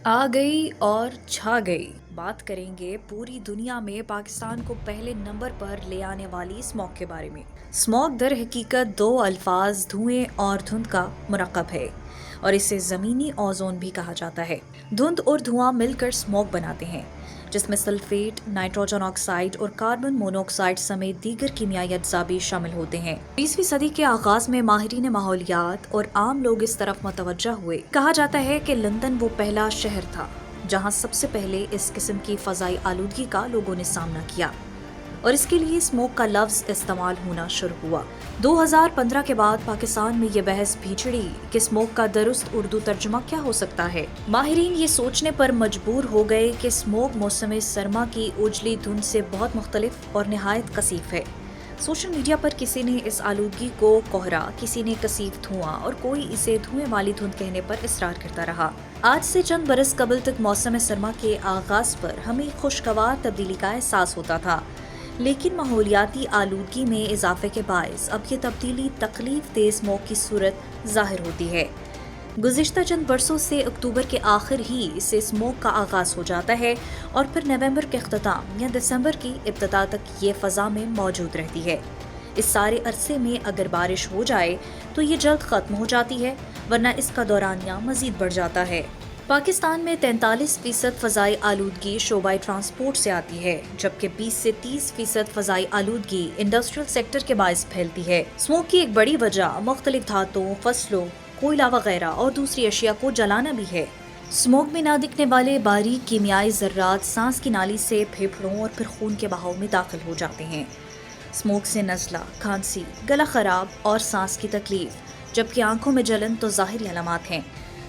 आ गई और छा गई। बात करेंगे पूरी दुनिया में पाकिस्तान को पहले नंबर पर ले आने वाली स्मॉग के बारे में। स्मॉग दर हकीकत दो अल्फाज धुएं और धुंध का मुरक्कब है और इसे ज़मीनी ओजोन भी कहा जाता है। धुंध और धुआं मिलकर स्मॉग बनाते हैं, जिसमें सल्फेट, नाइट्रोजन ऑक्साइड और कार्बन मोनोऑक्साइड समेत दीगर कीमियाई अज्जा भी शामिल होते हैं। 20वीं सदी के आगाज में माहिरीन माहौलियात और आम लोग इस तरफ मुतवज्जा हुए। कहा जाता है कि लंदन वो पहला शहर था जहां सबसे पहले इस किस्म की फजाई आलूदगी का लोगों ने सामना किया और इसके लिए स्मोक का लफ्ज इस्तेमाल होना शुरू हुआ। 2015 के बाद पाकिस्तान में ये बहस भी छिड़ी कि स्मोक का दुरुस्त उर्दू तर्जुमा क्या हो सकता है। माहिरीन ये सोचने पर मजबूर हो गए कि स्मोक मौसम सरमा की उजली धुंध से बहुत मुख्तलिफ और निहायत कसीफ है। सोशल मीडिया पर किसी ने इस आलूदगी को कोहरा, किसी ने कसीफ धुआं और कोई इसे धुएं वाली धुंध कहने पर इसरार करता रहा। आज से चंद बरस कबल तक मौसम सरमा के आगाज पर हमें खुशगवार तब्दीली का एहसास होता था, लेकिन माहौलियाती आलूदगी में इजाफे के बायस अब ये तब्दीली तकलीफ देह स्मोक की सूरत जाहिर होती है। गुज़िश्ता चंद बरसों से अक्टूबर के आखिर ही इससे स्मोक का आगाज हो जाता है और फिर नवंबर के अख्ताम या दिसंबर की इब्तिदा तक ये फ़ज़ा में मौजूद रहती है। इस सारे अरसे में अगर बारिश हो जाए तो ये जल्द ख़त्म हो जाती है, वरना इसका दौरानिया मज़ीद बढ़ जाता है। पाकिस्तान में 43% फ़ज़ाई आलूदगी शोबाई ट्रांसपोर्ट से आती है, जबकि 20 से 30% फ़ज़ाई आलूदगी इंडस्ट्रियल सेक्टर के बायस फैलती है। स्मोक की एक बड़ी वजह मुख्तलिफ धातुओं, फसलों, कोयला वगैरह और दूसरी अशिया को जलाना भी है। स्मोक में ना दिखने वाले बारीक कीमियाई ज़र्रात सांस की नाली से फेफड़ों और फिर खून के बहाव में दाखिल हो जाते हैं। स्मोक से नज़ला, खांसी, गला खराब और सांस की तकलीफ, जबकि आंखों में जलन तो ज़ाहिरी अलामात हैं।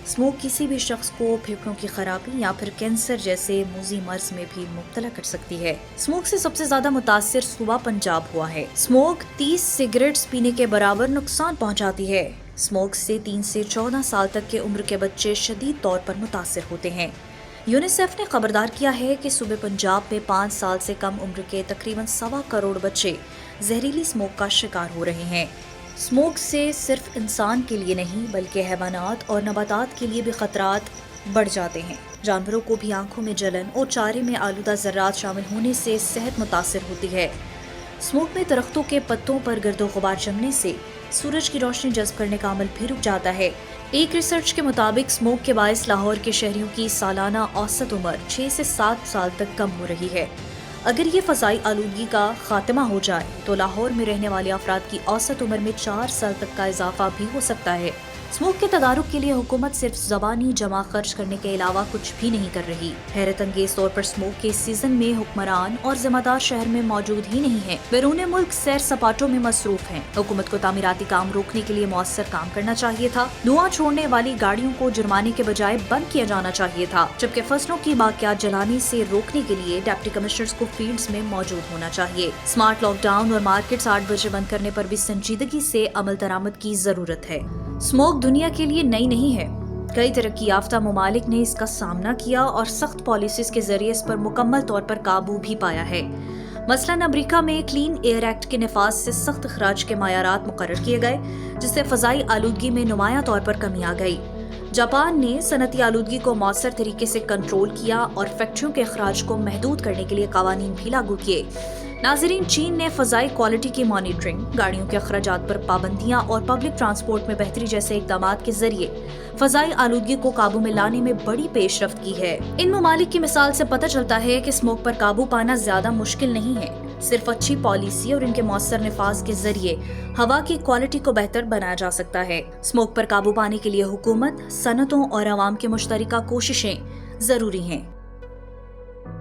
स्मोक किसी भी शख्स को फेफड़ों की खराबी या फिर कैंसर जैसे मुज़ी मर्ज में भी मुब्तला कर सकती है। स्मोक से सबसे ज्यादा मुतासिर सूबा पंजाब हुआ है। स्मोक 30 सिगरेट्स पीने के बराबर नुकसान पहुंचाती है। स्मोक से 3 से 14 साल तक के उम्र के बच्चे शदीद तौर पर मुतासिर होते हैं। यूनिसेफ ने खबरदार किया है कि सूबे पंजाब में 5 साल से कम उम्र के तकरीबन 1.25 करोड़ बच्चे जहरीली स्मोक का शिकार हो रहे हैं। स्मोक से सिर्फ इंसान के लिए नहीं बल्कि हैवानात और नबातात के लिए भी खतरात बढ़ जाते हैं। जानवरों को भी आंखों में जलन और चारे में आलूदा ज़र्रात शामिल होने से सेहत मुतासिर होती है। स्मोक में दरख्तों के पत्तों पर गर्दो गुबार जमने से सूरज की रोशनी जज्ब करने का अमल भी रुक जाता है। एक रिसर्च के मुताबिक स्मोक के बायस लाहौर के शहरियों की सालाना औसत उम्र 6 से 7 साल तक कम हो रही है। अगर ये फ़ज़ाई आलूदगी का खात्मा हो जाए तो लाहौर में रहने वाले अफराद की औसत उम्र में 4 साल तक का इजाफा भी हो सकता है। स्मोक के तदारुक के लिए हुकूमत सिर्फ ज़बानी जमा खर्च करने के अलावा कुछ भी नहीं कर रही। हैरत अंगेज तौर पर स्मोक के सीजन में हुक्मरान और जिम्मेदार शहर में मौजूद ही नहीं है, बैरून मुल्क सैर सपाटों में मसरूफ हैं। हुकूमत को तामीराती काम रोकने के लिए मौसर काम करना चाहिए था। धुआं छोड़ने वाली गाड़ियों को जुर्माने के बजाय बंद किया जाना चाहिए था, जबकि फसलों की बाकियात जलाने से रोकने के लिए डिप्टी कमिश्नर्स को फील्ड्स में मौजूद होना चाहिए। स्मार्ट लॉकडाउन और मार्केट्स 8 बजे बंद करने पर भी संजीदगी से अमल दरामद की जरूरत है। स्मोक दुनिया के लिए नई नहीं है। कई तरक्की याफ्ता ममालिक ने इसका सामना किया और सख्त पॉलिसीज के जरिए इस पर मुकम्मल तौर पर काबू भी पाया है। मसलन अमरीका में क्लीन एयर एक्ट के नफाज से सख्त अखराज के मायारात मुकर्रर किए गए, जिससे फजाई आलूदगी में नुमाया तौर पर कमी आ गई। जापान ने सनती आलूदगी को मौसर तरीके से कंट्रोल किया और फैक्ट्रियों के अखराज को महदूद करने के लिए कवानीन भी लागू किए। नाज़रीन, चीन ने फजाई क्वालिटी की मॉनिटरिंग, गाड़ियों के अखराजात पर पाबंदियां और पब्लिक ट्रांसपोर्ट में बेहतरी जैसे इकदाम के जरिए फजाई आलूदगी को काबू में लाने में बड़ी पेशरफ्त की है। इन ममालिक की मिसाल से पता चलता है कि स्मोक पर काबू पाना ज्यादा मुश्किल नहीं है। सिर्फ अच्छी पॉलिसी और इनके मौसर नफाज के जरिए हवा की क्वालिटी को बेहतर बनाया जा सकता है। स्मोक पर काबू पाने के लिए हुकूमत, सनतों और आवाम की मुश्तरका कोशिशें जरूरी हैं।